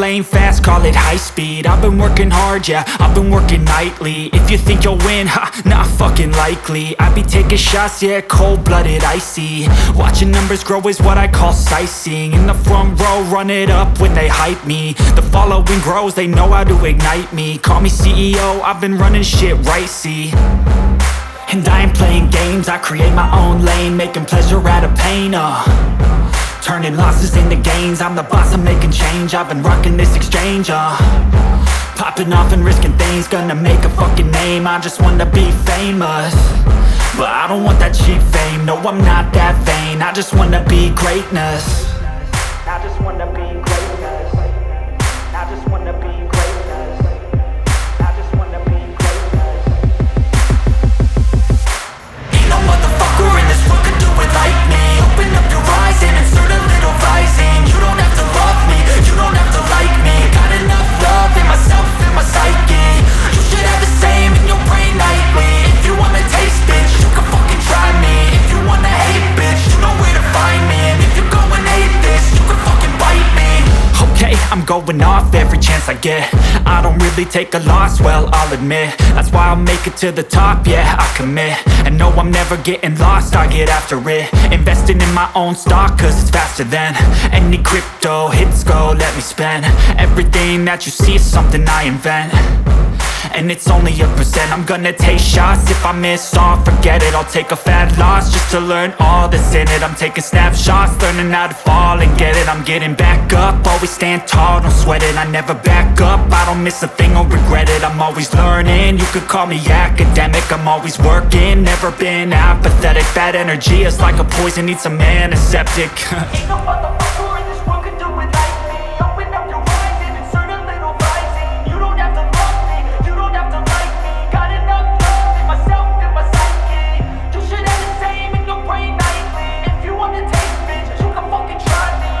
lane fast, call it high speed. I've been working hard, yeah, I've been working nightly. If you think you'll win, ha, not fucking likely. I be taking shots, yeah, cold-blooded, icy. Watching numbers grow is what I call sightseeing. In the front row, run it up when they hype me. The following grows, they know how to ignite me. Call me CEO, I've been running shit right, see. And I ain't playing games, I create my own lane, making pleasure out of pain, turning losses into gains. I'm the boss, I'm making change. I've been rocking this exchange, popping off and risking things. Gonna make a fucking name, I just wanna be famous. But I don't want that cheap fame, no I'm not that vain. I just wanna be greatness. I just wanna be greatness. I just wanna be greatness. I just wanna be greatness. Ain't no motherfucker in this world could do it like me. Open up your eyes and insert a little rising. You don't have to love me, you don't have to like me. Got enough love in myself, in my psyche. You should have the same in your brain nightly. If you wanna taste, bitch, you can fucking try me. If you wanna hate, bitch, you know where to find me. And if you go and hate this, you can fucking bite me. Okay, I'm going off every chance I get. I don't really take a loss, well, I'll admit. That's why I'll make it to the top, yeah, I commit. And no, I'm never getting lost, I get after it. Investing in my own stock, cause it's faster than any crypto hits go, let me spend. Everything that you see is something I invent. And it's only a percent. I'm gonna take shots. If I miss all, forget it. I'll take a fat loss just to learn all that's in it. I'm taking snapshots, learning how to fall and get it. I'm getting back up, always stand tall, don't sweat it. I never back up, I don't miss a thing or regret it. I'm always learning, you could call me academic. I'm always working, never been apathetic. Bad energy is like a poison, needs a antiseptic. Ain't no